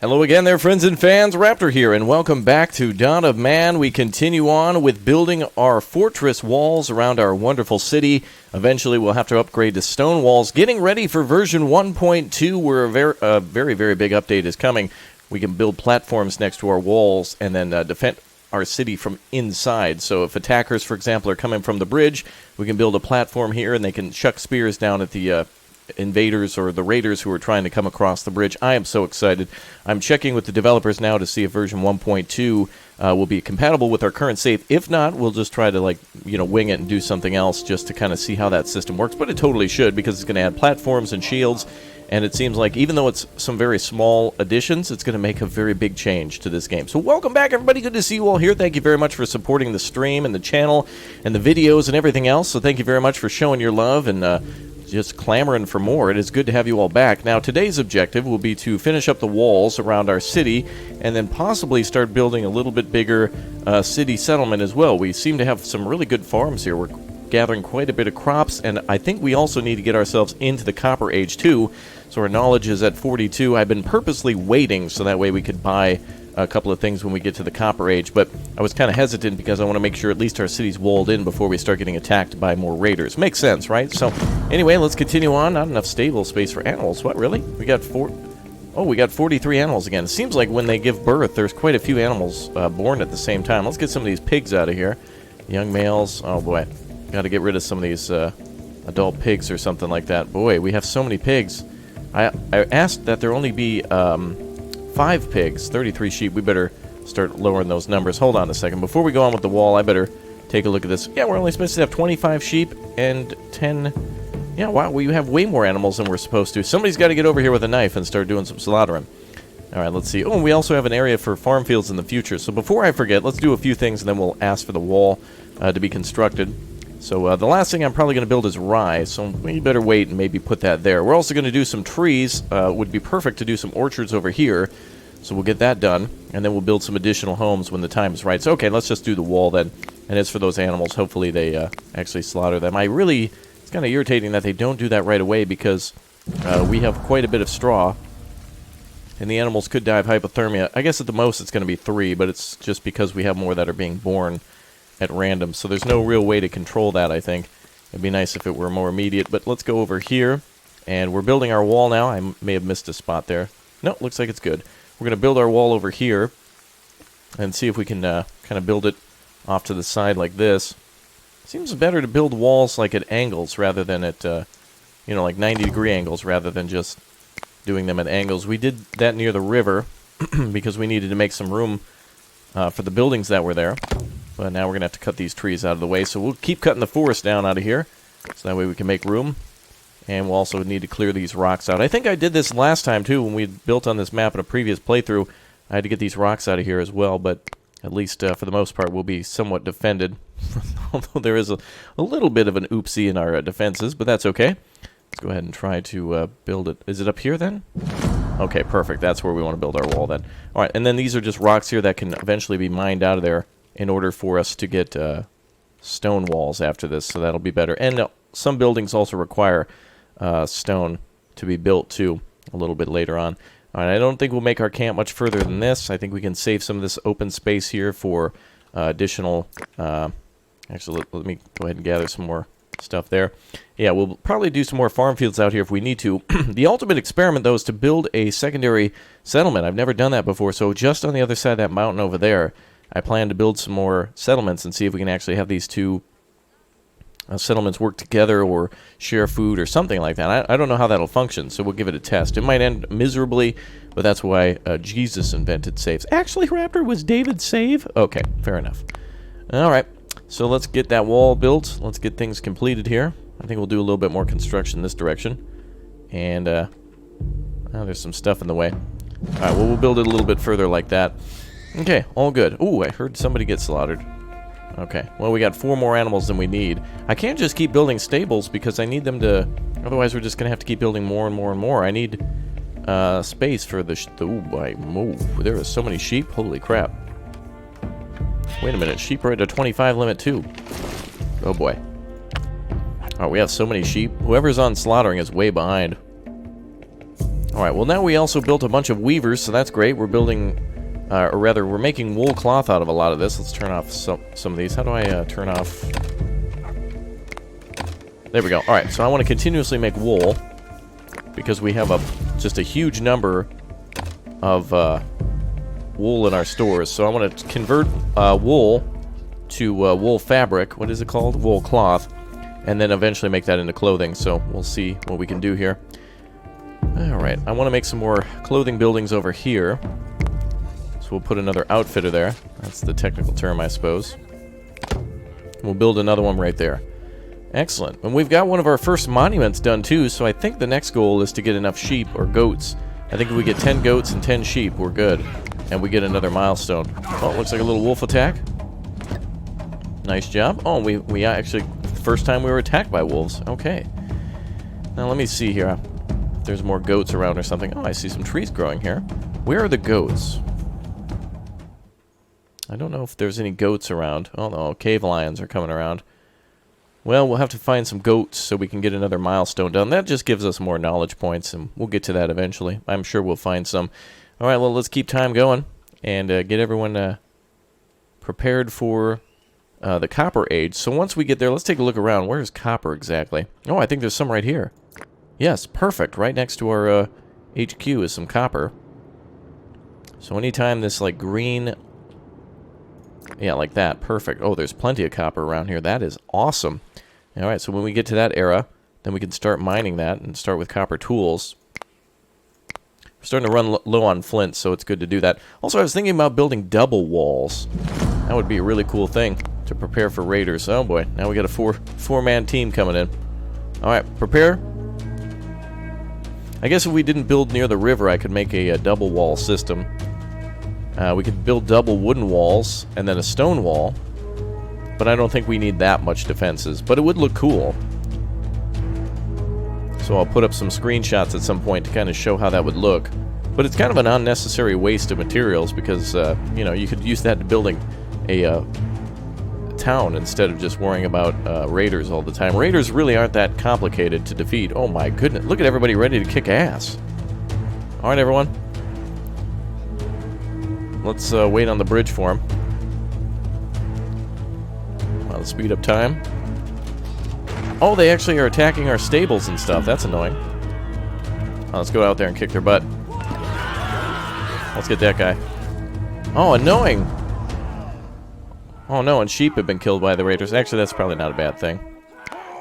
Hello again there, friends and fans. Raptor here, and welcome back to Dawn of Man. We continue on with building our fortress walls around our wonderful city. Eventually, we'll have to upgrade to stone walls. Getting ready for version 1.2, where a very, very big update is coming. We can build platforms next to our walls and then defend our city from inside. So if attackers, for example, are coming from the bridge, we can build a platform here, and they can chuck spears down at the invaders or the raiders who are trying to come across the bridge. I am so excited. I'm checking with the developers now to see if version 1.2 will be compatible with our current save. If not, we'll just try to wing it and do something else just to kind of see how that system works. But it totally should, because it's going to add platforms and shields, and it seems like even though it's some very small additions, it's going to make a very big change to this game. So welcome back, everybody. Good to see you all here. Thank you very much for supporting the stream and the channel and the videos and everything else. So thank you very much for showing your love and just clamoring for more. It is good to have you all back. Now, today's objective will be to finish up the walls around our city and then possibly start building a little bit bigger city settlement as well. We seem to have some really good farms here. We're gathering quite a bit of crops, and I think we also need to get ourselves into the Copper Age too. So our knowledge is at 42. I've been purposely waiting so that way we could buy a couple of things when we get to the Copper Age, but I was kind of hesitant because I want to make sure at least our city's walled in before we start getting attacked by more raiders. Makes sense, right? So anyway, let's continue on. Not enough stable space for animals. What, really? We got 43 animals again. It seems like when they give birth, there's quite a few animals born at the same time. Let's get some of these pigs out of here. Young males. Oh boy, got to get rid of some of these adult pigs or something like that. Boy, we have so many pigs. I asked that there only be 5 pigs, 33 sheep. We better start lowering those numbers. Hold on a second. Before we go on with the wall, I better take a look at this. Yeah, we're only supposed to have 25 sheep and 10... Yeah, wow, we have way more animals than we're supposed to. Somebody's got to get over here with a knife and start doing some slaughtering. All right, let's see. Oh, and we also have an area for farm fields in the future. So before I forget, let's do a few things, and then we'll ask for the wall to be constructed. So the last thing I'm probably going to build is rye, so we better wait and maybe put that there. We're also going to do some trees. Would be perfect to do some orchards over here, so we'll get that done, and then we'll build some additional homes when the time is right. So, okay, let's just do the wall then. And as for those animals, hopefully they actually slaughter them. It's kind of irritating that they don't do that right away because we have quite a bit of straw, and the animals could die of hypothermia. I guess at the most it's going to be 3, but it's just because we have more that are being born at random, so there's no real way to control that, I think. It'd be nice if it were more immediate, but let's go over here, and we're building our wall now. I may have missed a spot there. No, looks like it's good. We're going to build our wall over here and see if we can kind of build it off to the side like this. Seems better to build walls like at angles rather than at, like 90-degree angles rather than just doing them at angles. We did that near the river because we needed to make some room for the buildings that were there. But now we're going to have to cut these trees out of the way. So we'll keep cutting the forest down out of here. So that way we can make room. And we'll also need to clear these rocks out. I think I did this last time, too, when we built on this map in a previous playthrough. I had to get these rocks out of here as well. But at least for the most part, we'll be somewhat defended. Although there is a little bit of an oopsie in our defenses. But that's okay. Let's go ahead and try to build it. Is it up here, then? Okay, perfect. That's where we want to build our wall, then. All right, and then these are just rocks here that can eventually be mined out of there in order for us to get stone walls after this, so that'll be better. And some buildings also require stone to be built, too, a little bit later on. All right, I don't think we'll make our camp much further than this. I think we can save some of this open space here for additional... actually, let me go ahead and gather some more stuff there. Yeah, we'll probably do some more farm fields out here if we need to. The ultimate experiment, though, is to build a secondary settlement. I've never done that before, so just on the other side of that mountain over there, I plan to build some more settlements and see if we can actually have these two settlements work together or share food or something like that. I don't know how that'll function, so we'll give it a test. It might end miserably, but that's why Jesus invented saves. Actually, Raptor, was David's save? Okay, fair enough. All right, so let's get that wall built. Let's get things completed here. I think we'll do a little bit more construction in this direction. And there's some stuff in the way. All right, well, we'll build it a little bit further like that. Okay, all good. Ooh, I heard somebody get slaughtered. Okay, well, we got 4 more animals than we need. I can't just keep building stables because I need them to... Otherwise, we're just going to have to keep building more and more and more. I need space for the... Ooh, I move. There are so many sheep. Holy crap. Wait a minute. Sheep are at a 25 limit, too. Oh, boy. Oh, we have so many sheep. Whoever's on slaughtering is way behind. Alright, well now we also built a bunch of weavers, so that's great. We're building, or rather, we're making wool cloth out of a lot of this. Let's turn off some of these. How do I turn off? There we go. Alright, so I want to continuously make wool, because we have just a huge number of wool in our stores. So I want to convert wool to wool fabric. What is it called? Wool cloth. And then eventually make that into clothing. So we'll see what we can do here. Alright, I want to make some more clothing buildings over here. So we'll put another outfitter there. That's the technical term, I suppose. We'll build another one right there. Excellent. And we've got one of our first monuments done too, so I think the next goal is to get enough sheep or goats. I think if we get 10 goats and 10 sheep, we're good. And we get another milestone. Oh, looks like a little wolf attack. Nice job. Oh, we actually, first time we were attacked by wolves. Okay. Now let me see here. If there's more goats around or something. Oh, I see some trees growing here. Where are the goats? I don't know if there's any goats around. Oh no, cave lions are coming around. Well, we'll have to find some goats so we can get another milestone done. That just gives us more knowledge points, and we'll get to that eventually. I'm sure we'll find some. Alright, well, let's keep time going and get everyone prepared for the Copper Age. So once we get there, let's take a look around. Where is copper exactly? Oh, I think there's some right here. Yes, perfect. Right next to our HQ is some copper. So anytime this, like, green... Yeah, like that. Perfect. Oh, there's plenty of copper around here. That is awesome. Alright, so when we get to that era, then we can start mining that and start with copper tools. We're starting to run low on flint, so it's good to do that. Also, I was thinking about building double walls. That would be a really cool thing to prepare for raiders. Oh boy, now we got a four-man team coming in. Alright, prepare. I guess if we didn't build near the river, I could make a double wall system. We could build double wooden walls and then a stone wall, but I don't think we need that much defenses, but it would look cool. So I'll put up some screenshots at some point to kind of show how that would look. But it's kind of an unnecessary waste of materials because, you know, you could use that to building a town instead of just worrying about raiders all the time. Raiders really aren't that complicated to defeat. Oh my goodness, look at everybody ready to kick ass. Alright everyone. Let's wait on the bridge for him. Let's speed up time. Oh, they actually are attacking our stables and stuff. That's annoying. Let's go out there and kick their butt. Let's get that guy. Oh, annoying! Oh no, and sheep have been killed by the raiders. Actually, that's probably not a bad thing.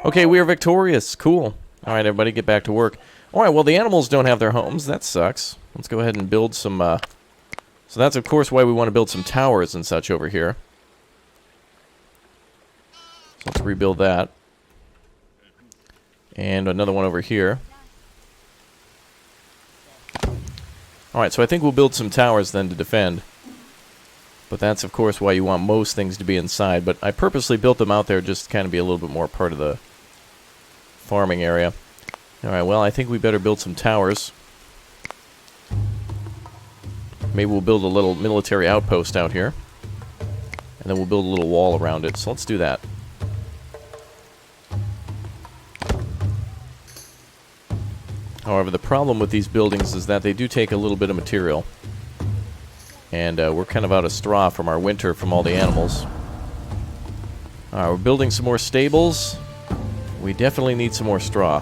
Okay, we are victorious. Cool. Alright, everybody, get back to work. Alright, well, the animals don't have their homes. That sucks. Let's go ahead and build some, So that's, of course, why we want to build some towers and such over here. So let's rebuild that. And another one over here. Alright, so I think we'll build some towers then to defend. But that's, of course, why you want most things to be inside. But I purposely built them out there just to kind of be a little bit more part of the farming area. Alright, well, I think we better build some towers. Maybe we'll build a little military outpost out here. And then we'll build a little wall around it. So let's do that. However, the problem with these buildings is that they do take a little bit of material. And we're kind of out of straw from our winter from all the animals. Alright, we're building some more stables. We definitely need some more straw.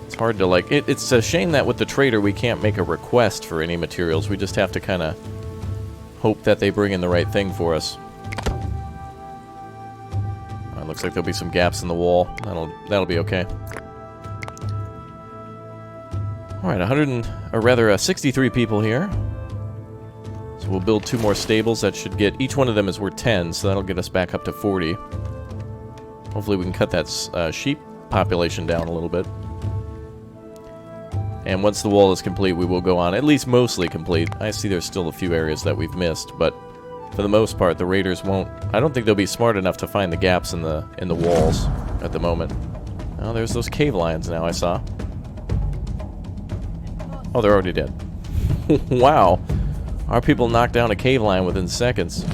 It's hard to, like... It's a shame that with the trader we can't make a request for any materials. We just have to kind of hope that they bring in the right thing for us. Looks like there'll be some gaps in the wall. That'll be okay. Alright, 63 people here. So we'll build 2 more stables. That should get... Each one of them is worth 10, so that'll get us back up to 40. Hopefully we can cut that sheep population down a little bit. And once the wall is complete, we will go on. At least mostly complete. I see there's still a few areas that we've missed, but for the most part, the raiders won't... I don't think they'll be smart enough to find the gaps in the walls at the moment. Oh, there's those cave lions now I saw. Oh, they're already dead. Wow. Our people knocked down a cave lion within seconds.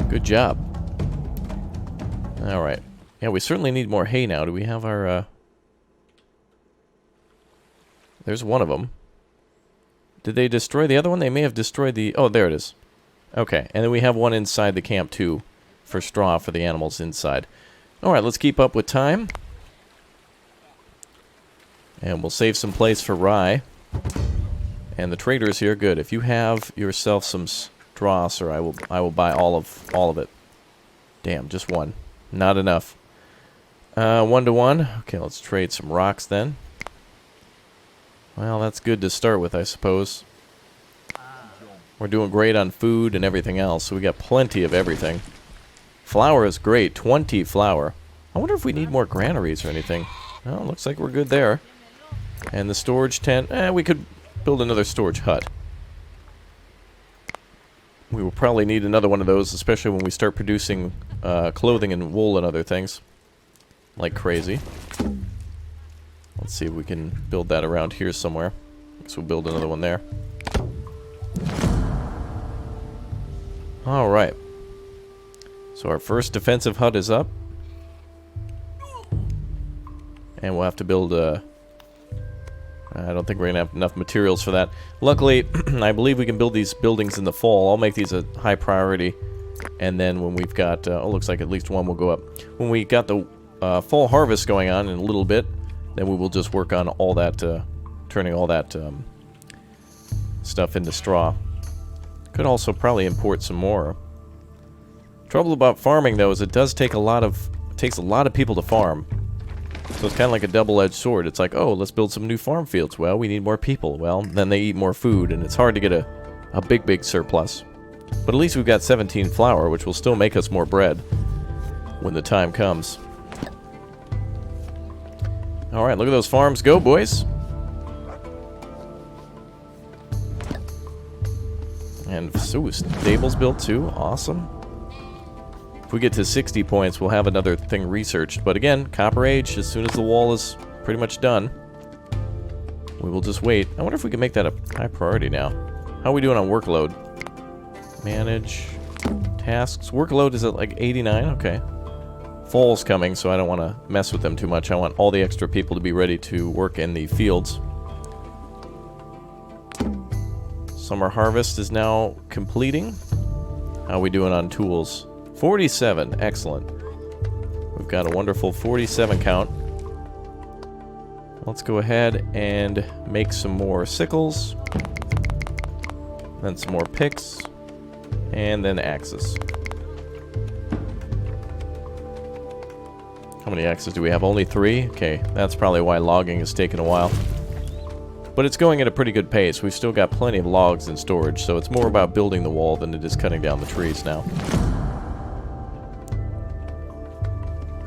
Good job. Alright. Yeah, we certainly need more hay now. Do we have our... There's one of them. Did they destroy the other one? They may have destroyed the... Oh, there it is. Okay, and then we have one inside the camp, too, for straw for the animals inside. Alright, let's keep up with time. And we'll save some place for rye. And the trader's here. Good. If you have yourself some straw, sir, I will buy all of it. Damn, just one. Not enough. 1 to 1. Okay, let's trade some rocks then. Well, that's good to start with, I suppose. We're doing great on food and everything else, so we got plenty of everything. Flour is great. 20 flour. I wonder if we need more granaries or anything. Well, looks like we're good there. And the storage tent. We could build another storage hut. We will probably need another one of those, especially when we start producing clothing and wool and other things. Like crazy. Let's see if we can build that around here somewhere. Guess we'll build another one there. Alright. So our first defensive hut is up. And we'll have to build a... I don't think we're going to have enough materials for that. Luckily, I believe we can build these buildings in the fall. I'll make these a high priority. And then when we've got... looks like at least one will go up. When we got the fall harvest going on in a little bit, then we will just work on all that, turning all that stuff into straw. Could also probably import some more. Trouble about farming, though, is it does take takes a lot of people to farm. So it's kind of like a double-edged sword. It's like, oh, let's build some new farm fields. Well, we need more people. Well, then they eat more food, and it's hard to get a big surplus. But at least we've got 17 flour, which will still make us more bread when the time comes. Alright, look at those farms go, boys. And, ooh, stables built too. Awesome. If we get to 60 points, we'll have another thing researched. But again, Copper Age, as soon as the wall is pretty much done, we will just wait. I wonder if we can make that a high priority now. How are we doing on workload? Manage. Tasks. Workload is at like 89? Okay. Fall's coming, so I don't want to mess with them too much. I want all the extra people to be ready to work in the fields. Summer harvest is now completing. How are we doing on tools? 47. Excellent. We've got a wonderful 47 count. Let's go ahead and make some more sickles. Then some more picks. And then axes. How many axes do we have? Only 3? Okay, that's probably why logging is taking a while. But it's going at a pretty good pace. We've still got plenty of logs in storage, so it's more about building the wall than it is cutting down the trees now.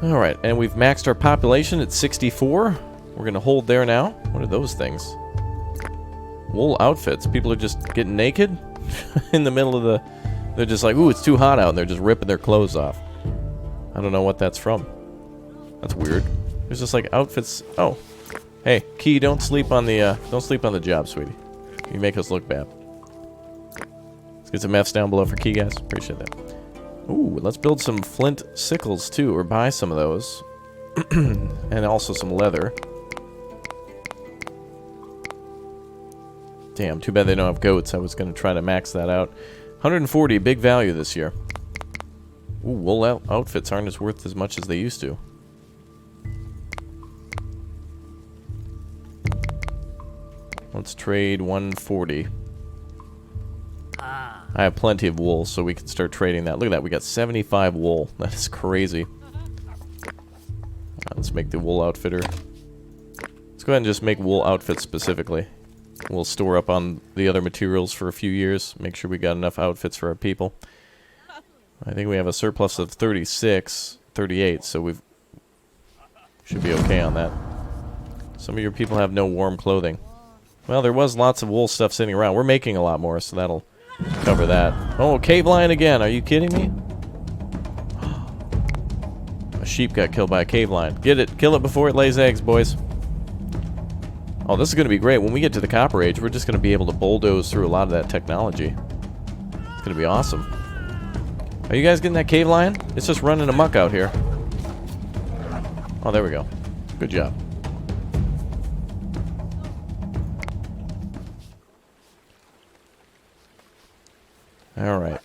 Alright, and we've maxed our population at 64. We're going to hold there now. What are those things? Wool outfits. People are just getting naked in the middle of the... They're just like, ooh, it's too hot out, and they're just ripping their clothes off. I don't know what that's from. That's weird. There's just like outfits. Oh, hey, Key, don't sleep on the job, sweetie. You make us look bad. Let's get some F's down below for Key, guys. Appreciate that. Ooh, let's build some flint sickles too, or buy some of those, and also some leather. Damn, too bad they don't have goats. I was going to try to max that out. 140, big value this year. Ooh, wool outfits aren't as worth as much as they used to. Let's trade 140. I have plenty of wool, so we can start trading that. Look at that, we got 75 wool. That is crazy. Let's make the wool outfitter. Let's go ahead and just make wool outfits specifically. We'll store up on the other materials for a few years. Make sure we got enough outfits for our people. I think we have a surplus of 36, 38, so we should be okay on that. Some of your people have no warm clothing. Well, there was lots of wool stuff sitting around. We're making a lot more, so that'll cover that. Oh, cave lion again. Are you kidding me? A sheep got killed by a cave lion. Get it. Kill it before it lays eggs, boys. Oh, this is going to be great. When we get to the Copper Age, we're just going to be able to bulldoze through a lot of that technology. It's going to be awesome. Are you guys getting that cave lion? It's just running amok out here. Oh, there we go. Good job. All right.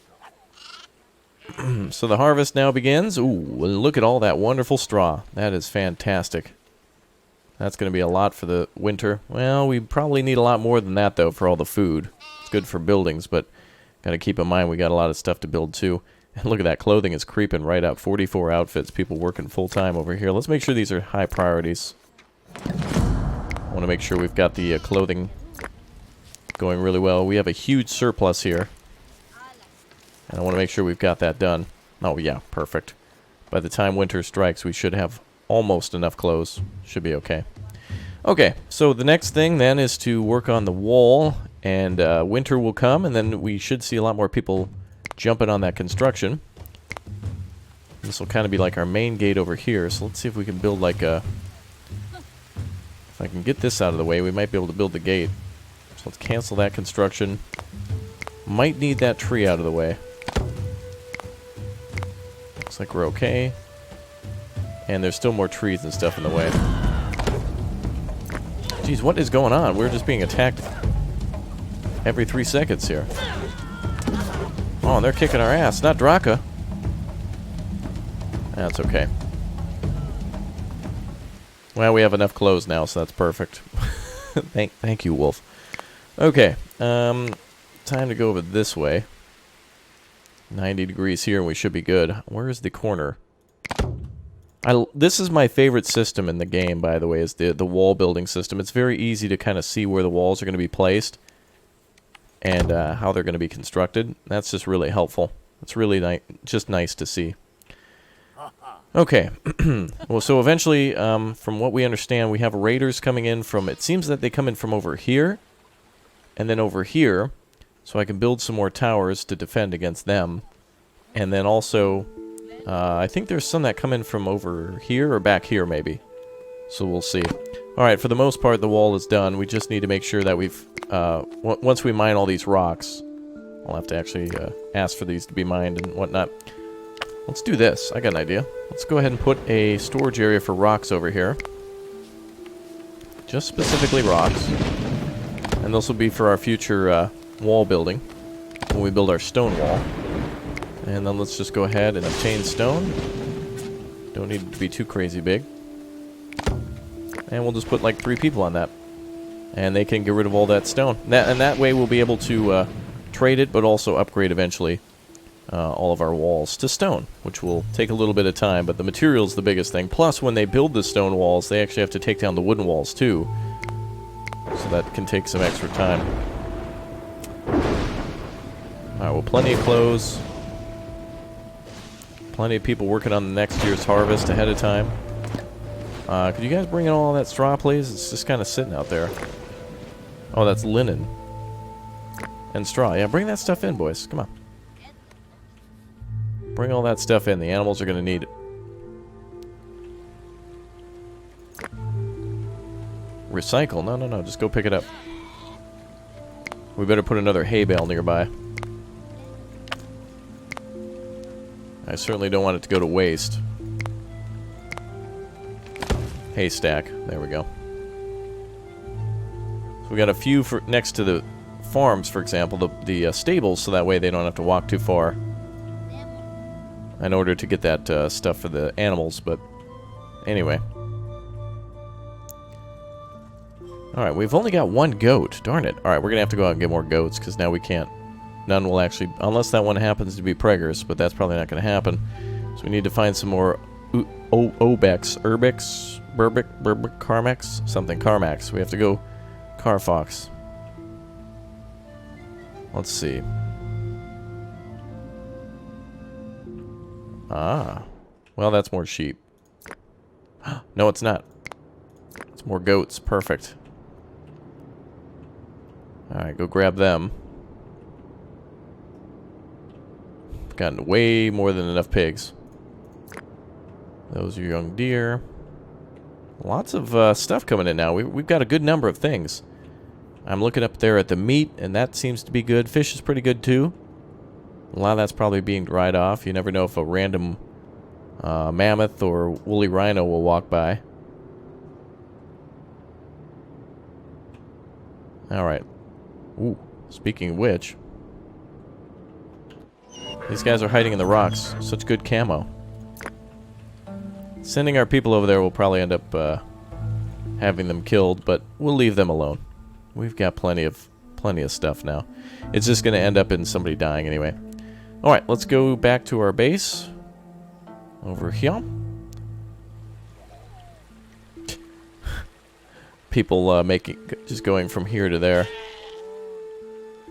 So the harvest now begins. Ooh, look at all that wonderful straw. That is fantastic. That's going to be a lot for the winter. Well, we probably need a lot more than that, though, for all the food. It's good for buildings, but got to keep in mind we got a lot of stuff to build, too. And look at that. Clothing is creeping right up. 44 outfits. People working full-time over here. Let's make sure these are high priorities. I want to make sure we've got the clothing going really well. We have a huge surplus here. And I want to make sure we've got that done. Oh, yeah. Perfect. By the time winter strikes, we should have almost enough clothes. Should be okay. Okay, so the next thing then is to work on the wall, and winter will come, and then we should see a lot more people jumping on that construction. This will kind of be like our main gate over here, so let's see if we can build like a... If I can get this out of the way, we might be able to build the gate. So let's cancel that construction. Might need that tree out of the way. Looks like we're okay. And there's still more trees and stuff in the way. Jeez, what is going on? We're just being attacked every 3 seconds here. Oh, and they're kicking our ass. Not Draka. That's okay. Well, we have enough clothes now, so that's perfect. Thank you, Wolf. Okay. Time to go over this way. 90 degrees here, and we should be good. Where is the corner? This is my favorite system in the game, by the way, is the wall building system. It's very easy to kind of see where the walls are going to be placed and how they're going to be constructed. That's just really helpful. It's really just nice to see. Okay. Well, so eventually, from what we understand, we have raiders coming in from... It seems that they come in from over here and then over here, so I can build some more towers to defend against them. And then also... I think there's some that come in from over here or back here, maybe. So we'll see. Alright, for the most part, the wall is done. We just need to make sure that we've... once we mine all these rocks, I'll have to actually ask for these to be mined and whatnot. Let's do this. I got an idea. Let's go ahead and put a storage area for rocks over here. Just specifically rocks. And this will be for our future wall building, when we build our stone wall. And then let's just go ahead and obtain stone. Don't need it to be too crazy big. And we'll just put like 3 people on that. And they can get rid of all that stone. And that way we'll be able to trade it, but also upgrade eventually all of our walls to stone, which will take a little bit of time, but the material's the biggest thing. Plus, when they build the stone walls, they actually have to take down the wooden walls too. So that can take some extra time. Alright, well, plenty of clothes. Plenty of people working on the next year's harvest ahead of time. Could you guys bring in all that straw, please? It's just kind of sitting out there. Oh, that's linen. And straw. Yeah, bring that stuff in, boys. Come on. Bring all that stuff in. The animals are going to need it. Recycle? No. Just go pick it up. We better put another hay bale nearby. I certainly don't want it to go to waste. Haystack. There we go. So we got a few for next to the farms, for example, the stables, so that way they don't have to walk too far in order to get that stuff for the animals, but anyway. Alright, we've only got 1 goat. Darn it. Alright, we're going to have to go out and get more goats, because now we can't. None will actually, unless that one happens to be preggers, but that's probably not going to happen. So we need to find some more Urbex, Burbic, Carmex, something, Carmax. We have to go Carfox. Let's see. Ah. Well, that's more sheep. No, it's not. It's more goats. Perfect. Alright, go grab them. Gotten way more than enough pigs. Those are young deer. Lots of stuff coming in now. We've got a good number of things. I'm looking up there at the meat, and that seems to be good. Fish is pretty good, too. A lot of that's probably being dried off. You never know if a random mammoth or woolly rhino will walk by. Alright. Ooh, speaking of which... These guys are hiding in the rocks. Such good camo. Sending our people over there will probably end up having them killed, but we'll leave them alone. We've got plenty of stuff now. It's just going to end up in somebody dying anyway. Alright, let's go back to our base. Over here. People just going from here to there.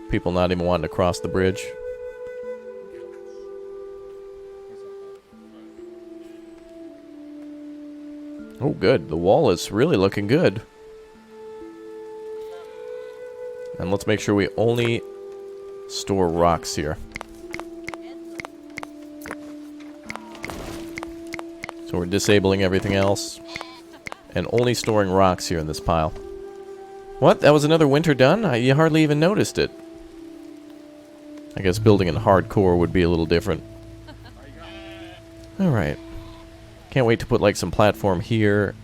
People not even wanting to cross the bridge. Oh, good. The wall is really looking good. And let's make sure we only store rocks here. So we're disabling everything else. And only storing rocks here in this pile. What? That was another winter done? You hardly even noticed it. I guess building in hardcore would be a little different. Alright. Can't wait to put like some platform here.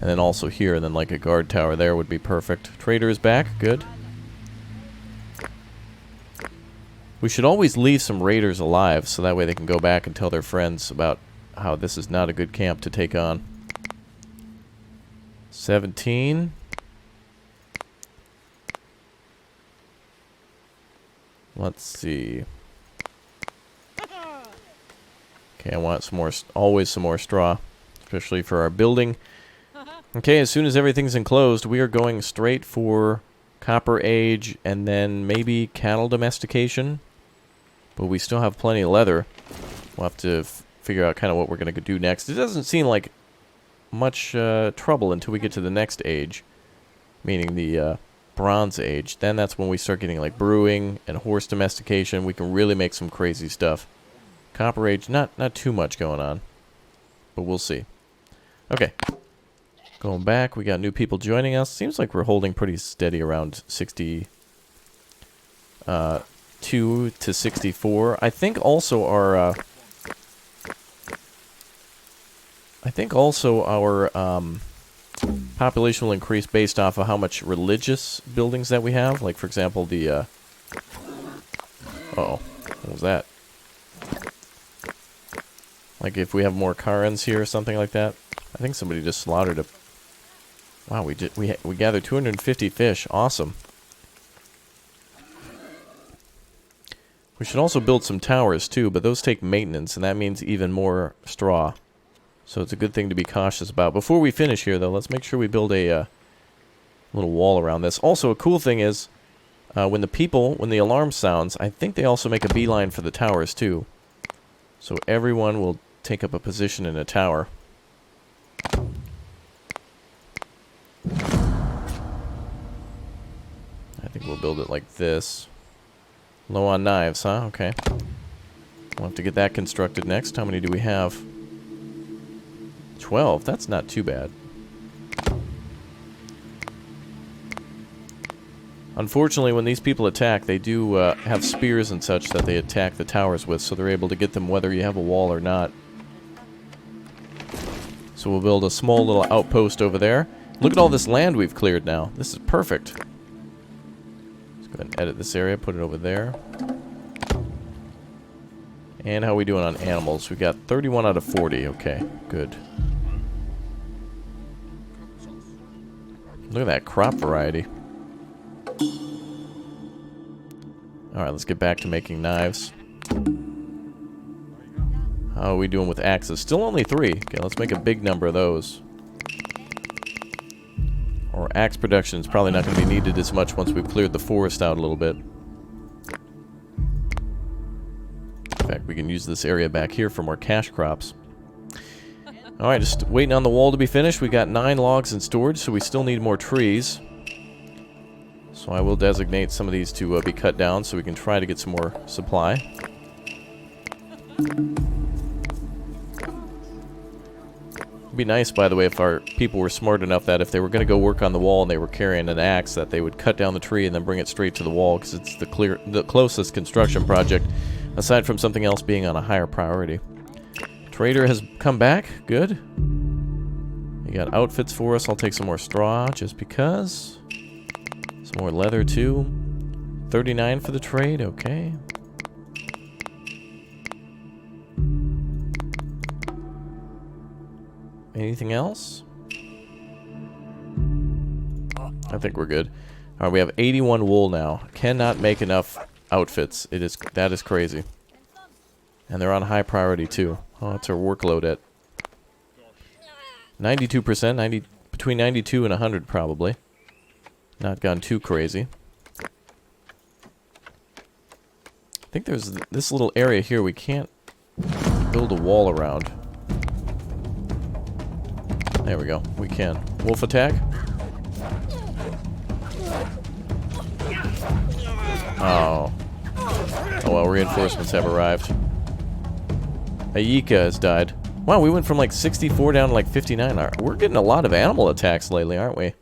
And then also here. And then like a guard tower there would be perfect. Trader is back. Good. We should always leave some raiders alive. So that way they can go back and tell their friends about how this is not a good camp to take on. 17. Let's see. Okay, I want some more, always some more straw, especially for our building. Okay, as soon as everything's enclosed, we are going straight for Copper Age and then maybe cattle domestication. But we still have plenty of leather. We'll have to figure out kind of what we're going to do next. It doesn't seem like much trouble until we get to the next age, meaning the Bronze Age. Then that's when we start getting like brewing and horse domestication. We can really make some crazy stuff. Copper Age, not too much going on, but we'll see. Okay, going back, we got new people joining us. Seems like we're holding pretty steady around 62 to 64. I think also our population will increase based off of how much religious buildings that we have. Like, for example, the, uh-oh, what was that? Like, if we have more Karens here or something like that. I think somebody just slaughtered a... Wow, we gathered 250 fish. Awesome. We should also build some towers, too, but those take maintenance, and that means even more straw. So it's a good thing to be cautious about. Before we finish here, though, let's make sure we build a little wall around this. Also, a cool thing is, when the alarm sounds, I think they also make a beeline for the towers, too. So everyone will take up a position in a tower. I think we'll build it like this. Low on knives, huh? Okay. We'll have to get that constructed next. How many do we have? 12. That's not too bad. Unfortunately, when these people attack, they do have spears and such that they attack the towers with, so they're able to get them whether you have a wall or not. So we'll build a small little outpost over there. Look at all this land we've cleared now. This is perfect. Let's go ahead and edit this area, put it over there. And how are we doing on animals? We got 31 out of 40. Okay, good. Look at that crop variety. Alright, let's get back to making knives. How are we doing with axes? Still only 3. Okay, let's make a big number of those. Or axe production is probably not going to be needed as much once we've cleared the forest out a little bit. In fact, we can use this area back here for more cash crops. Alright, just waiting on the wall to be finished. We got 9 logs in storage, so we still need more trees. So I will designate some of these to be cut down so we can try to get some more supply. It'd be nice, by the way, if our people were smart enough that if they were going to go work on the wall and they were carrying an axe, that they would cut down the tree and then bring it straight to the wall, because it's the closest construction project, aside from something else being on a higher priority. Trader has come back. Good. You got outfits for us. I'll take some more straw, just because. Some more leather, too. 39 for the trade. Okay. Anything else? I think we're good. Alright, we have 81 wool now. Cannot make enough outfits. That is crazy. And they're on high priority too. Oh, that's our workload at 92%, between 92 and 100 probably. Not gone too crazy. I think there's this little area here we can't build a wall around. There we go. We can. Wolf attack. Oh. Oh well, reinforcements have arrived. Ayika has died. Wow, we went from like 64 down to like 59. We're getting a lot of animal attacks lately, aren't we?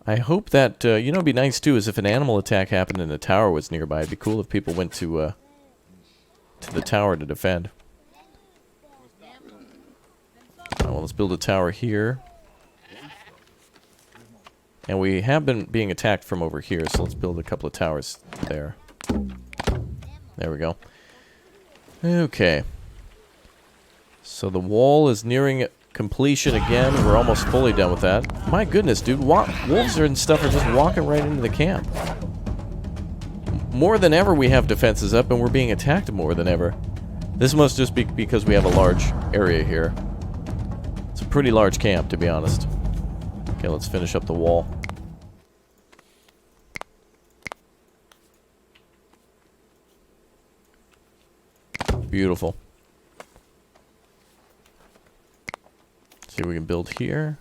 I hope that, you know, it'd be nice too, is if an animal attack happened and the tower was nearby. It'd be cool if people went to the tower to defend. Alright, well, let's build a tower here. And we have been being attacked from over here, so let's build a couple of towers there. There we go. Okay. So the wall is nearing completion again. We're almost fully done with that. My goodness, dude. Wolves and stuff are just walking right into the camp. More than ever we have defenses up, and we're being attacked more than ever. This must just be because we have a large area here. It's a pretty large camp, to be honest. Okay, let's finish up the wall. Beautiful. See if we can build here.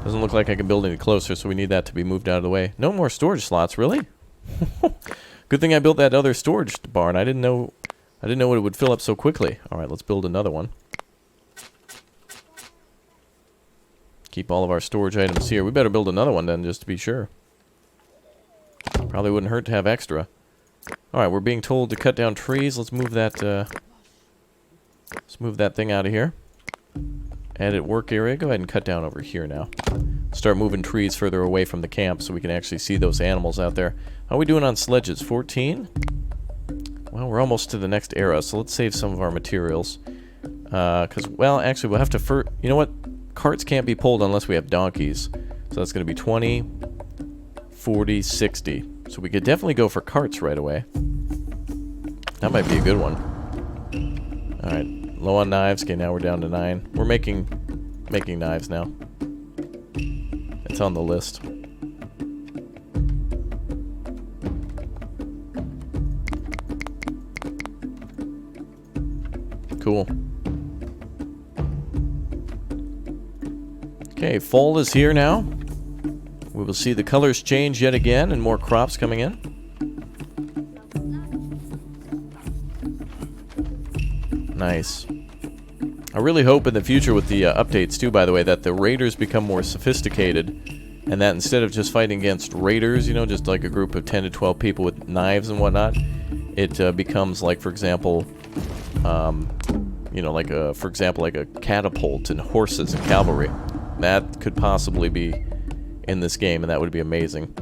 Doesn't look like I can build any closer, so we need that to be moved out of the way. No more storage slots, really? Good thing I built that other storage barn. I didn't know what it would fill up so quickly. All right, let's build another one. Keep all of our storage items here. We better build another one then, just to be sure. Probably wouldn't hurt to have extra. Alright, we're being told to cut down trees. Let's move that thing out of here. Edit work area. Go ahead and cut down over here now. Start moving trees further away from the camp so we can actually see those animals out there. How are we doing on sledges? 14? Well, we're almost to the next era, so let's save some of our materials. Because, well, actually, we'll have to... You know what? Carts can't be pulled unless we have donkeys. So that's going to be 20, 40, 60. So we could definitely go for carts right away. That might be a good one. Alright, low on knives. Okay, now we're down to 9. We're making knives now. It's on the list. Cool. Okay, fall is here now. We will see the colors change yet again and more crops coming in. Nice. I really hope in the future with the updates too, by the way, that the raiders become more sophisticated and that instead of just fighting against raiders, you know, just like a group of 10 to 12 people with knives and whatnot, it becomes like, for example, you know, like for example, like a catapult and horses and cavalry. That could possibly be in this game, and that would be amazing.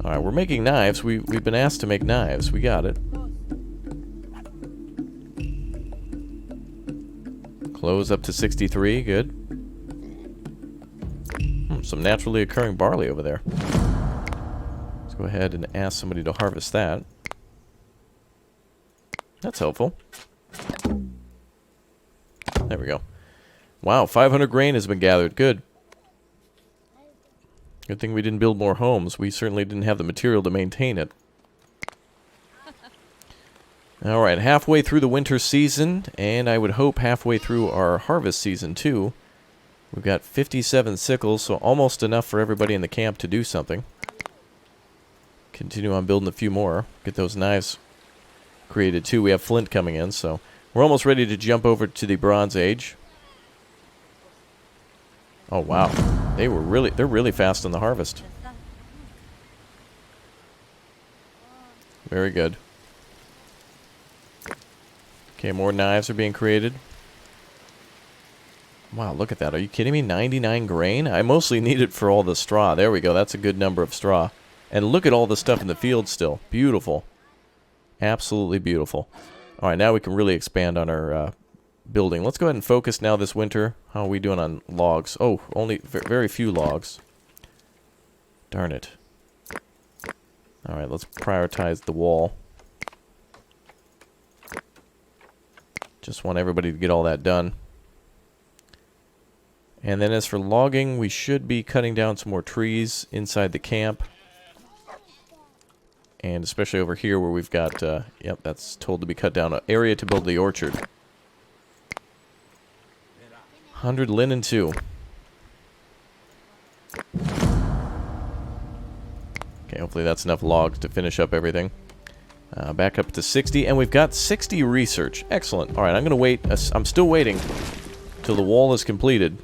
Alright, we're making knives. We've been asked to make knives. We got it. Close up to 63. Good. Some naturally occurring barley over there. Let's go ahead and ask somebody to harvest that. That's helpful. There we go. Wow, 500 grain has been gathered. Good. Good thing we didn't build more homes. We certainly didn't have the material to maintain it. Alright, halfway through the winter season, and I would hope halfway through our harvest season too. We've got 57 sickles, so almost enough for everybody in the camp to do something. Continue on building a few more. Get those knives created too. We have flint coming in, so we're almost ready to jump over to the Bronze Age. Oh wow, they're really fast on the harvest. Very good. Okay, more knives are being created. Wow, look at that. Are you kidding me? 99 grain? I mostly need it for all the straw. There we go. That's a good number of straw. And look at all the stuff in the field still. Beautiful. Absolutely beautiful. Alright, now we can really expand on our building. Let's go ahead and focus now this winter. How are we doing on logs? Oh, only very few logs. Darn it. Alright, let's prioritize the wall. Just want everybody to get all that done. And then as for logging, we should be cutting down some more trees inside the camp. And especially over here where we've got, yep, that's told to be cut down. An area to build the orchard. 100 linen too. Okay, hopefully that's enough logs to finish up everything. Back up to 60, and we've got 60 research. Excellent. Alright, I'm going to wait. I'm still waiting till the wall is completed.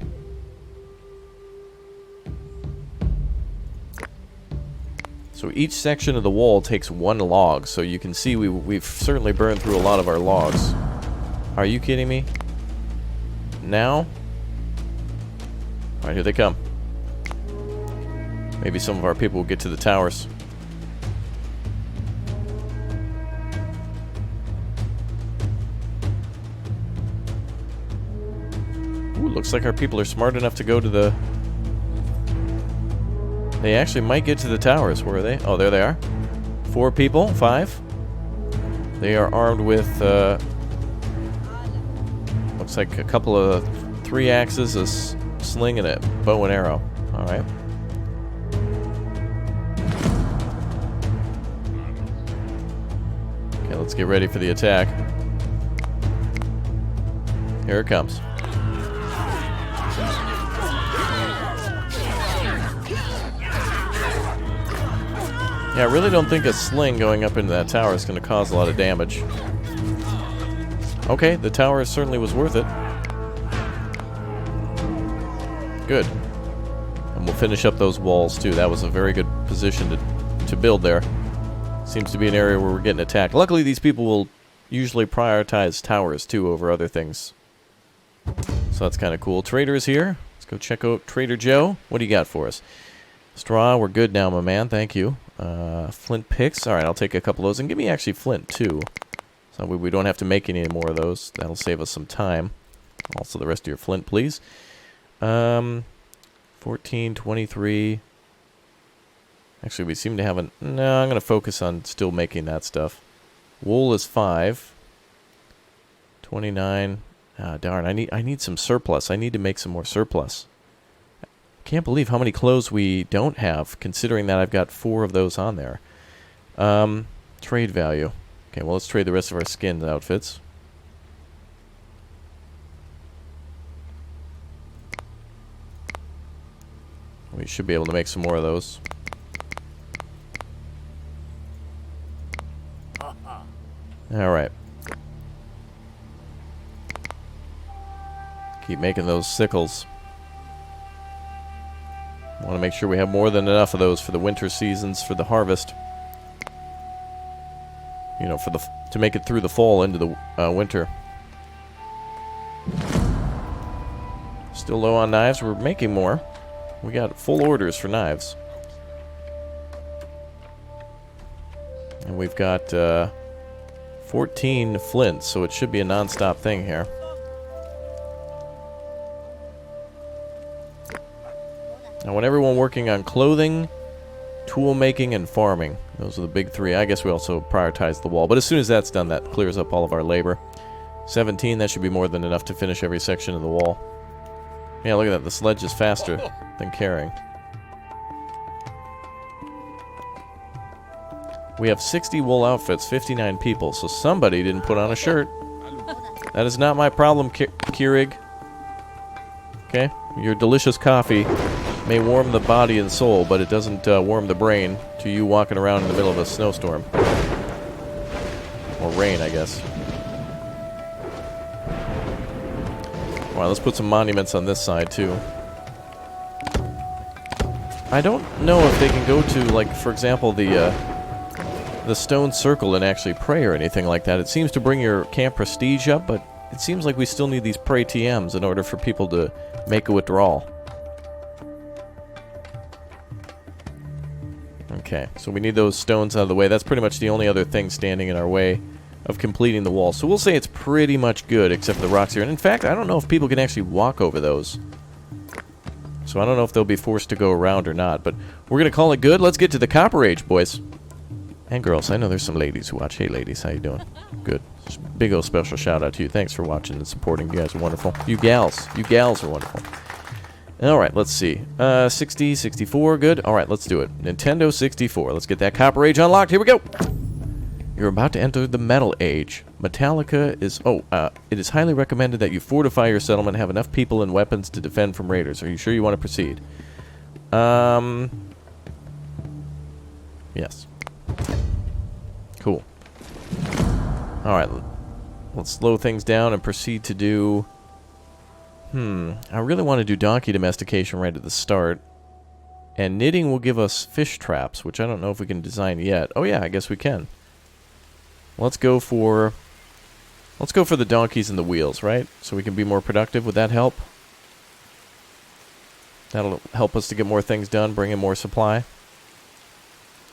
So each section of the wall takes 1 log, so you can see we've certainly burned through a lot of our logs. Are you kidding me? Now? Alright, here they come. Maybe some of our people will get to the towers. Ooh, looks like our people are smart enough to go to the... They actually might get to the towers. Where are they? Oh, there they are. 4 people? 5? They are armed with, looks like a couple of 3 axes, a sling, and a bow and arrow. Alright. Okay, let's get ready for the attack. Here it comes. Yeah, I really don't think a sling going up into that tower is going to cause a lot of damage. Okay, the tower certainly was worth it. Good. And we'll finish up those walls too. That was a very good position to build there. Seems to be an area where we're getting attacked. Luckily, these people will usually prioritize towers too over other things. So that's kind of cool. Trader is here. Let's go check out Trader Joe. What do you got for us? Straw, we're good now, my man. Thank you. Flint picks. Alright, I'll take a couple of those. And give me actually flint, too. So we don't have to make any more of those. That'll save us some time. Also, the rest of your flint, please. 14, 23. Actually, we seem to have no, I'm going to focus on still making that stuff. Wool is 5. 29. Ah, darn, I need some surplus. I need to make some more surplus. Can't believe how many clothes we don't have, considering that I've got 4 of those on there. Trade value. Okay, well, let's trade the rest of our skin outfits. We should be able to make some more of those. Alright. Keep making those sickles. Want to make sure we have more than enough of those for the winter seasons, for the harvest. You know, to make it through the fall into the winter. Still low on knives. We're making more. We got full orders for knives. And we've got 14 flints, so it should be a non-stop thing here. I want everyone working on clothing, tool making, and farming. Those are the big 3. I guess we also prioritize the wall. But as soon as that's done, that clears up all of our labor. 17, that should be more than enough to finish every section of the wall. Yeah, look at that. The sledge is faster than carrying. We have 60 wool outfits, 59 people, so somebody didn't put on a shirt. That is not my problem, Keurig. Okay? Your delicious coffee may warm the body and soul, but it doesn't warm the brain to you walking around in the middle of a snowstorm. Or rain, I guess. Alright, let's put some monuments on this side, too. I don't know if they can go to, like, for example, the stone circle and actually pray or anything like that. It seems to bring your camp prestige up, but it seems like we still need these pray TMs in order for people to make a withdrawal. Okay, so we need those stones out of the way. That's pretty much the only other thing standing in our way of completing the wall. So we'll say it's pretty much good, except for the rocks here. And in fact, I don't know if people can actually walk over those. So I don't know if they'll be forced to go around or not. But we're going to call it good. Let's get to the Copper Age, boys. And girls. I know there's some ladies who watch. Hey, ladies. How you doing? Good. Big old special shout out to you. Thanks for watching and supporting. You guys are wonderful. You gals are wonderful. Alright, let's see. 60, 64, good. Alright, let's do it. Nintendo 64. Let's get that Copper Age unlocked. Here we go! You're about to enter the Metal Age. Metallica is... it is highly recommended that you fortify your settlement and have enough people and weapons to defend from raiders. Are you sure you want to proceed? Yes. Cool. Alright, let's slow things down and proceed to do... I really want to do donkey domestication right at the start. And knitting will give us fish traps, which I don't know if we can design yet. Oh yeah, I guess we can. Let's go for the donkeys and the wheels, right? So we can be more productive. Would that help? That'll help us to get more things done, bring in more supply.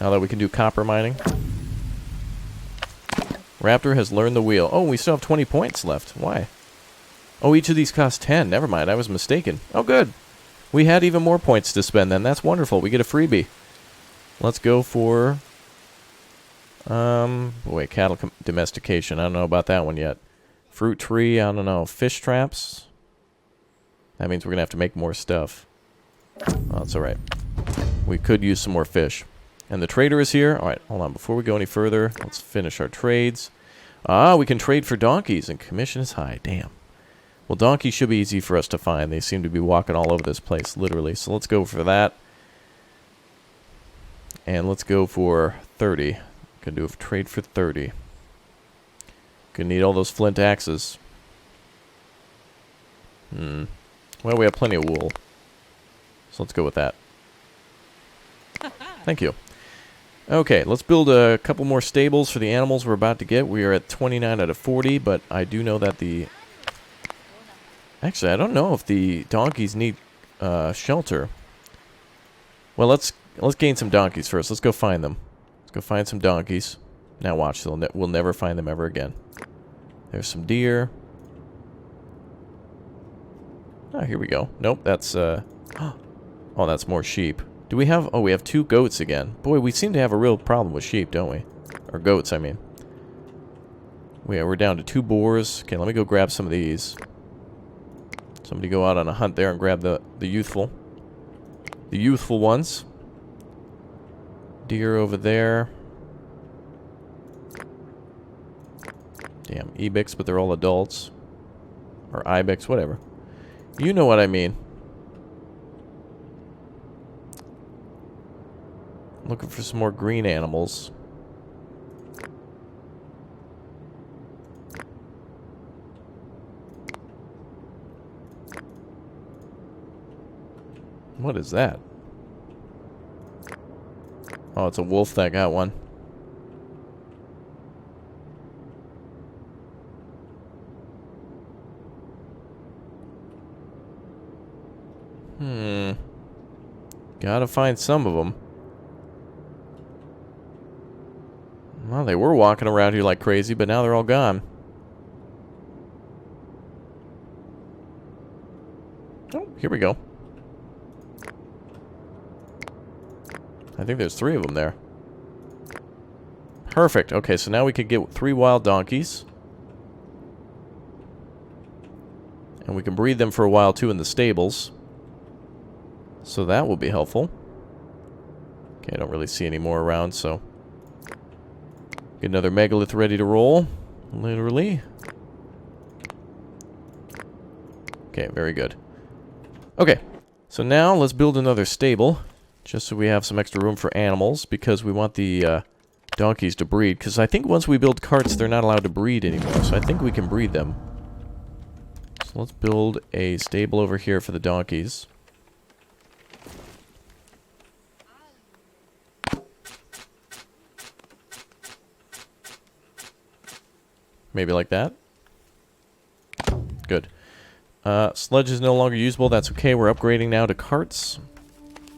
Now that we can do copper mining. Raptor has learned the wheel. Oh, we still have 20 points left. Why? Oh, each of these costs 10. Never mind, I was mistaken. Oh, good. We had even more points to spend then. That's wonderful. We get a freebie. Let's go for... boy, cattle domestication. I don't know about that one yet. Fruit tree, I don't know. Fish traps. That means we're going to have to make more stuff. Oh, that's alright. We could use some more fish. And the trader is here. Alright, hold on. Before we go any further, let's finish our trades. Ah, we can trade for donkeys, and commission is high. Damn. Well, donkeys should be easy for us to find. They seem to be walking all over this place, literally. So let's go for that. And let's go for 30. Gonna do a trade for 30. Gonna need all those flint axes. Well, we have plenty of wool. So let's go with that. Thank you. Okay, let's build a couple more stables for the animals we're about to get. We are at 29 out of 40, but I do know that the... Actually, I don't know if the donkeys need shelter. Well, let's gain some donkeys first. Let's go find them. Let's go find some donkeys. Now watch, we'll never find them ever again. There's some deer. Oh, here we go. Nope, that's oh, that's more sheep. Do we have... Oh, we have 2 goats again. Boy, we seem to have a real problem with sheep, don't we? Or goats, I mean. We're down to 2 boars. Okay, let me go grab some of these. Somebody go out on a hunt there and grab the youthful ones. Deer over there. Damn, ibex, but they're all adults. Or ibex, whatever. You know what I mean. Looking for some more green animals. What is that? Oh, it's a wolf that got one. Gotta find some of them. Well, they were walking around here like crazy, but now they're all gone. Oh, here we go. I think there's 3 of them there. Perfect. Okay, so now we could get 3 wild donkeys. And we can breed them for a while, too, in the stables. So that will be helpful. Okay, I don't really see any more around, so... Get another megalith ready to roll. Literally. Okay, very good. Okay, so now let's build another stable. Just so we have some extra room for animals, because we want the donkeys to breed. Because I think once we build carts, they're not allowed to breed anymore. So I think we can breed them. So let's build a stable over here for the donkeys. Maybe like that. Good. Sledge is no longer usable. That's okay. We're upgrading now to carts.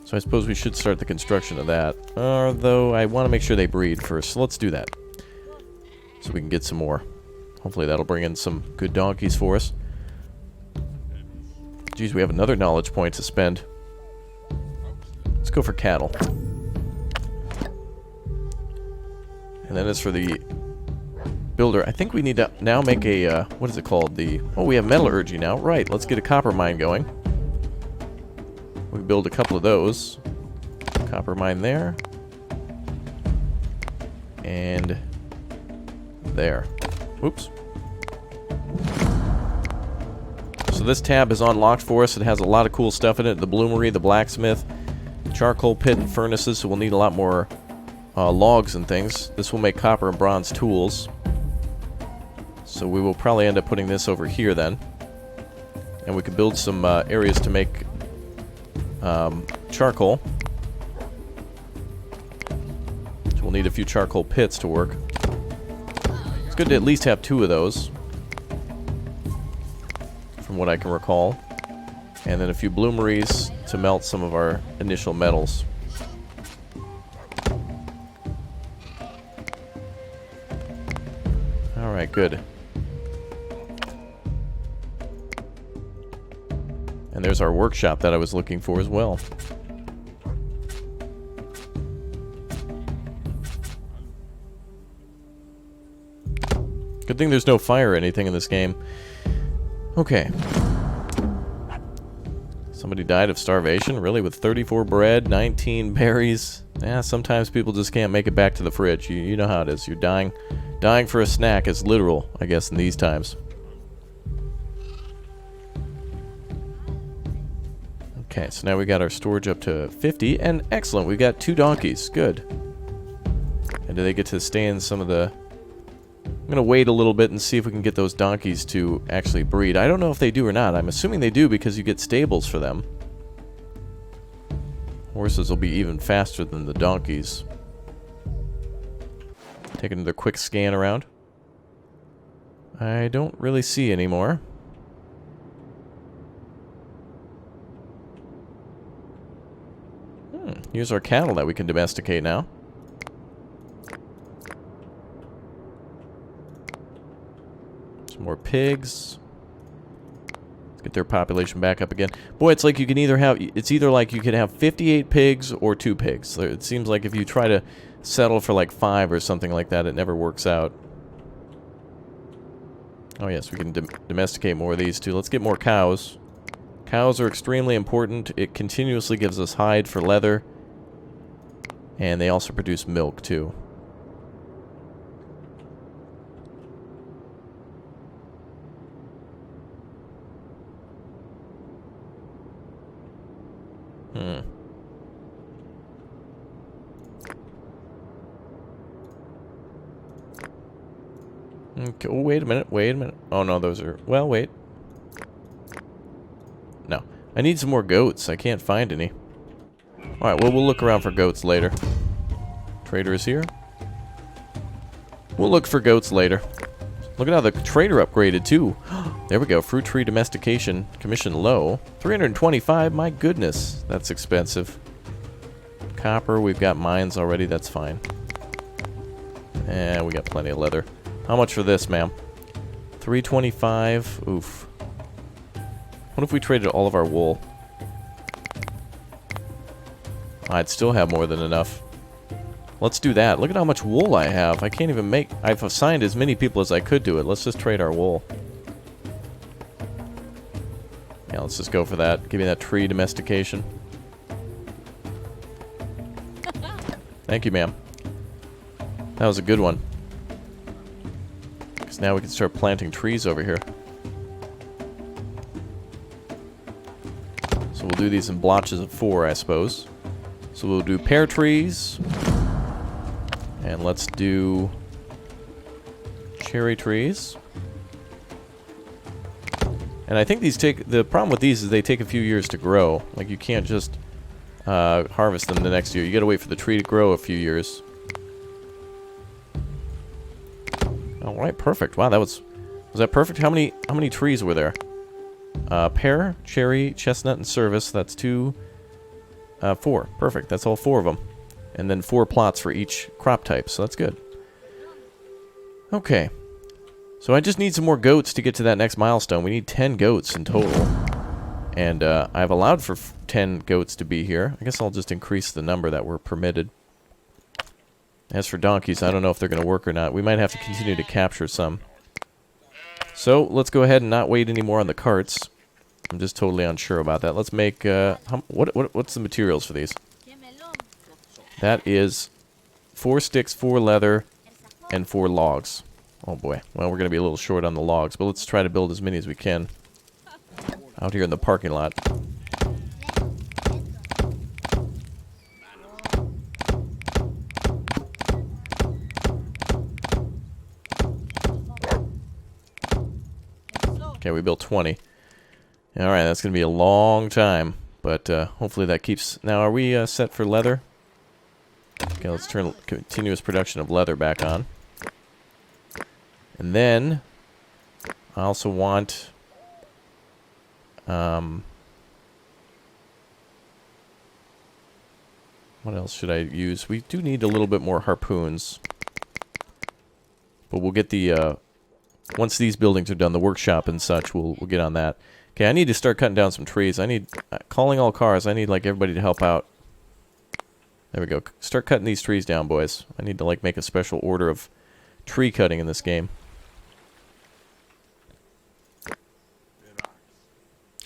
So I suppose we should start the construction of that. Though I want to make sure they breed first. So let's do that. so we can get some more. Hopefully that'll bring in some good donkeys for us. Geez, we have another knowledge point to spend. Let's go for cattle. And then as for the builder, I think we need to now make a, what is it called? Oh, we have metallurgy now. Right, let's get a copper mine going. We can build a couple of those. Copper mine there. And there. Oops. So this tab is unlocked for us. It has a lot of cool stuff in it. The bloomery, the blacksmith, charcoal pit and furnaces, so we'll need a lot more logs and things. This will make copper and bronze tools. So we will probably end up putting this over here then. And we can build some areas to make charcoal. So we'll need a few charcoal pits to work. It's good to at least have 2 of those, from what I can recall. And then a few bloomeries to melt some of our initial metals. Alright, good. And there's our workshop that I was looking for as well. Good thing there's no fire or anything in this game. Okay. Somebody died of starvation? Really? With 34 bread, 19 berries? Yeah, sometimes people just can't make it back to the fridge. You know how it is. You're dying. Dying for a snack is literal, I guess, in these times. Okay, so now we got our storage up to 50, and excellent, we got 2 donkeys. Good. And do they get to stay in some of the... I'm going to wait a little bit and see if we can get those donkeys to actually breed. I don't know if they do or not. I'm assuming they do because you get stables for them. Horses will be even faster than the donkeys. Take another quick scan around. I don't really see any more. Here's our cattle that we can domesticate now. Some more pigs. Let's get their population back up again. Boy, it's like you can either have... It's either like you can have 58 pigs or 2 pigs. So it seems like if you try to settle for like 5 or something like that, it never works out. Oh yes, we can domesticate more of these too. Let's get more cows. Cows are extremely important. It continuously gives us hide for leather. And they also produce milk too. Okay, oh, wait a minute, wait a minute. Oh no, those are... Well, wait. No. I need some more goats. I can't find any. Alright, well, we'll look around for goats later. Trader is here. We'll look for goats later. Look at how the trader upgraded, too. There we go. Fruit tree domestication. Commission low. 325? My goodness. That's expensive. Copper. We've got mines already. That's fine. And we got plenty of leather. How much for this, ma'am? 325. Oof. What if we traded all of our wool? I'd still have more than enough. Let's do that. Look at how much wool I have. I can't even make... I've assigned as many people as I could to it. Let's just trade our wool. Yeah, let's just go for that. Give me that tree domestication. Thank you, ma'am. That was a good one. Because now we can start planting trees over here. So we'll do these in blotches of 4, I suppose. So we'll do pear trees. And let's do cherry trees. And I think these take... The problem with these is they take a few years to grow. Like, you can't just harvest them the next year. You gotta wait for the tree to grow a few years. Alright, perfect. Wow, that was... Was that perfect? How many trees were there? Pear, cherry, chestnut, and service. That's 2... 4. Perfect. That's all 4 of them. And then 4 plots for each crop type, so that's good. Okay. So I just need some more goats to get to that next milestone. We need 10 goats in total. And I've allowed for 10 goats to be here. I guess I'll just increase the number that were permitted. As for donkeys, I don't know if they're going to work or not. We might have to continue to capture some. So let's go ahead and not wait anymore on the carts. I'm just totally unsure about that. Let's make... what's the materials for these? That is 4 sticks, 4 leather, and 4 logs. Oh boy. Well, we're going to be a little short on the logs, but let's try to build as many as we can out here in the parking lot. Okay, we built 20. Alright, that's going to be a long time, but hopefully that keeps... Now, are we set for leather? Okay, let's turn continuous production of leather back on. And then, I also want... what else should I use? We do need a little bit more harpoons. But we'll get the... once these buildings are done, the workshop and such, we'll get on that. Okay, I need to start cutting down some trees. I need... calling all cars. I need, like, everybody to help out. There we go. Start cutting these trees down, boys. I need to, like, make a special order of tree cutting in this game.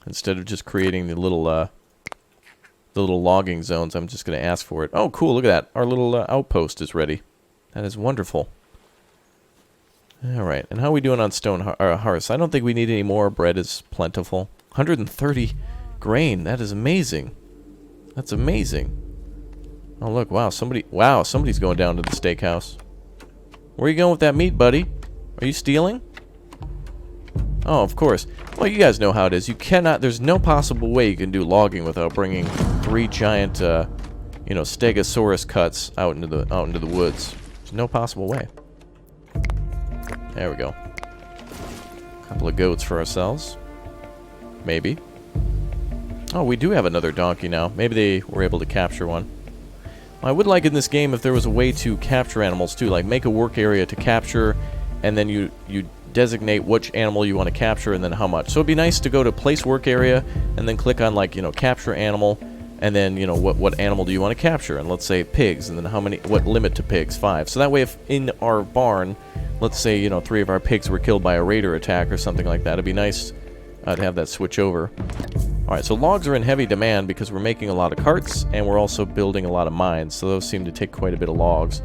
Instead of just creating the little logging zones, I'm just going to ask for it. Oh, cool, look at that. Our little outpost is ready. That is wonderful. Alright, and how are we doing on stone hearths? I don't think we need any more. Bread is plentiful. 130 grain. That is amazing. That's amazing. Oh, look, somebody's going down to the steakhouse. Where are you going with that meat, buddy? Are you stealing? Oh, of course. Well, you guys know how it is. You cannot... There's no possible way you can do logging without bringing 3 giant, stegosaurus cuts out into the woods. There's no possible way. There we go. A couple of goats for ourselves. Maybe. Oh, we do have another donkey now. Maybe they were able to capture one. Well, I would like in this game if there was a way to capture animals too, like make a work area to capture, and then you designate which animal you want to capture and then how much. So it'd be nice to go to place work area and then click on, like, capture animal, and then what animal do you want to capture, and let's say pigs, and then what limit to pigs, 5. So that way, if in our barn, let's say 3 of our pigs were killed by a raider attack or something like that, it'd be nice to have that switch over. Alright, so logs are in heavy demand because we're making a lot of carts and we're also building a lot of mines, so those seem to take quite a bit of logs.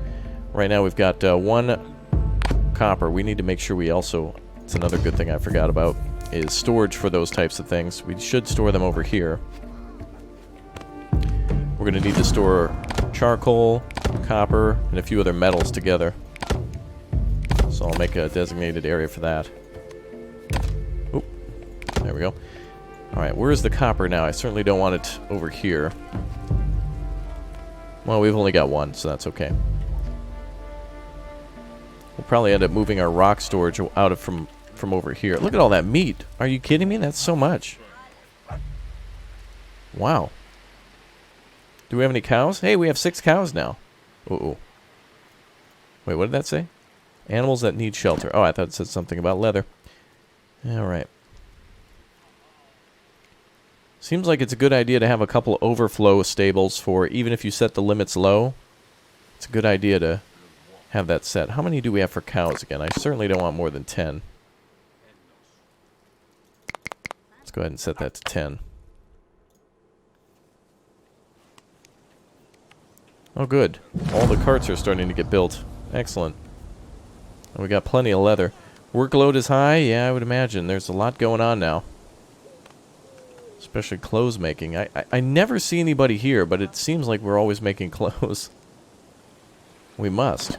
Right now we've got 1 copper. We need to make sure we also, it's another good thing I forgot about, is storage for those types of things. We should store them over here. We're going to need to store charcoal, copper, and a few other metals together. So I'll make a designated area for that. Oop, there we go. Alright, where is the copper now? I certainly don't want it over here. Well, we've only got 1, so that's okay. We'll probably end up moving our rock storage out of from over here. Look at all that meat. Are you kidding me? That's so much. Wow. Do we have any cows? Hey, we have 6 cows now. Uh-oh. Wait, what did that say? Animals that need shelter. Oh, I thought it said something about leather. Alright. Seems like it's a good idea to have a couple of overflow stables for, even if you set the limits low, it's a good idea to have that set. How many do we have for cows again? I certainly don't want more than 10. Let's go ahead and set that to 10. Oh, good. All the carts are starting to get built. Excellent. And we got plenty of leather. Workload is high? Yeah, I would imagine. There's a lot going on now. Especially clothes making. I never see anybody here, but it seems like we're always making clothes. We must.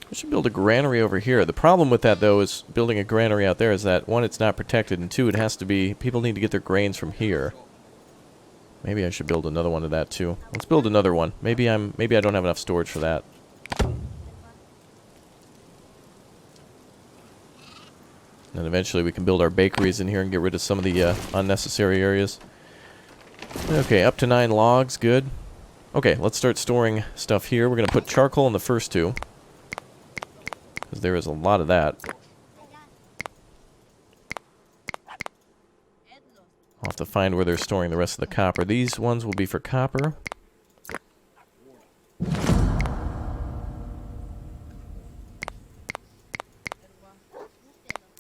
We should build a granary over here. The problem with that, though, is building a granary out there is that, 1, it's not protected, and 2, it has to be... People need to get their grains from here. Maybe I should build another one of that, too. Let's build another one. Maybe I don't have enough storage for that. And eventually we can build our bakeries in here and get rid of some of the unnecessary areas. Okay, up to 9 logs. Good. Okay, let's start storing stuff here. We're going to put charcoal in the first 2. because there is a lot of that. I'll have to find where they're storing the rest of the copper. These ones will be for copper.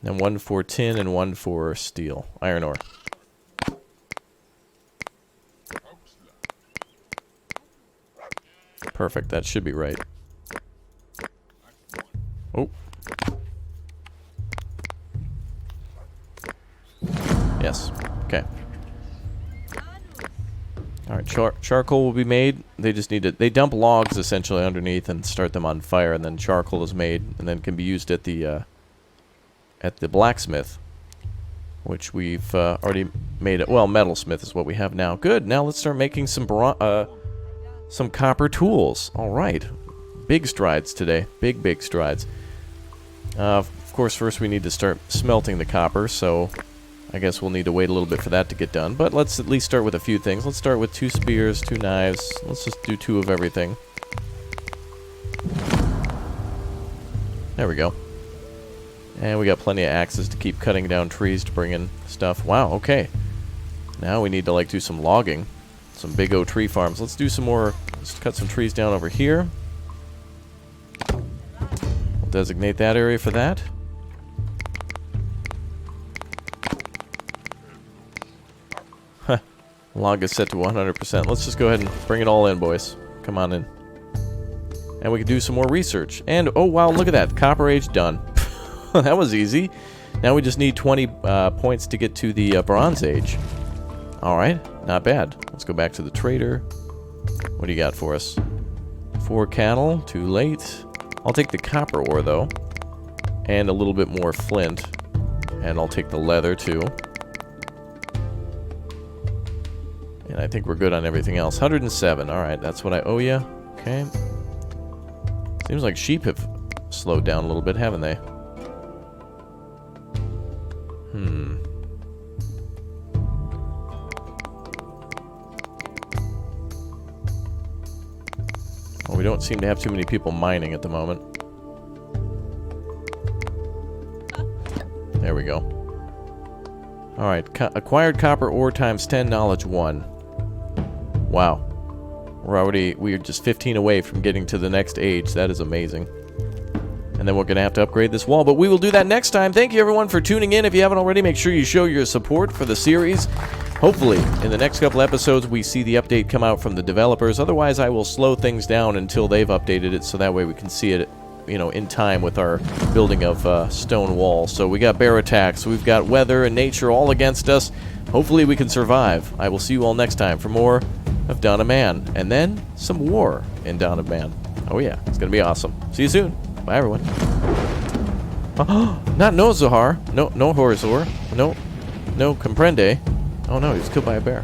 And one for tin and one for steel. Iron ore. Perfect. That should be right. Oh. Yes. Okay. Alright, charcoal will be made. They just need to... They dump logs, essentially, underneath and start them on fire, and then charcoal is made, and then can be used at the blacksmith, which we've already made it. Well, metalsmith is what we have now. Good. Now let's start making some copper tools. Alright. Big strides today. Big strides. Of course, first we need to start smelting the copper, so... I guess we'll need to wait a little bit for that to get done, but let's at least start with a few things. Let's start with 2 spears, 2 knives. Let's just do 2 of everything. There we go. And we got plenty of axes to keep cutting down trees to bring in stuff. Wow, okay. Now we need to, like, do some logging. Some big O tree farms. Let's do some more. Let's cut some trees down over here. We'll designate that area for that. Log is set to 100%. Let's just go ahead and bring it all in, boys. Come on in. And we can do some more research. And, oh wow, look at that. Copper Age done. That was easy. Now we just need 20 points to get to the Bronze Age. Alright, not bad. Let's go back to the trader. What do you got for us? 4 cattle. Too late. I'll take the copper ore, though. And a little bit more flint. And I'll take the leather, too. And I think we're good on everything else. 107. Alright, that's what I owe you. Okay. Seems like sheep have slowed down a little bit, haven't they? Well, we don't seem to have too many people mining at the moment. There we go. Alright, acquired copper ore times 10, knowledge 1. Wow. We're just 15 away from getting to the next age. That is amazing. And then we're going to have to upgrade this wall, but we will do that next time. Thank you, everyone, for tuning in. If you haven't already, make sure you show your support for the series. Hopefully, in the next couple episodes, we see the update come out from the developers. Otherwise, I will slow things down until they've updated it, so that way we can see it, you know, in time with our building of stone walls. So we got bear attacks, we've got weather and nature all against us. Hopefully we can survive. I will see you all next time for more of Dawn of Man, and then some war in Dawn of Man. Oh yeah, it's gonna be awesome. See you soon. Bye, everyone. Not no Zahar. No Horizor. No Comprende. Oh no, he was killed by a bear.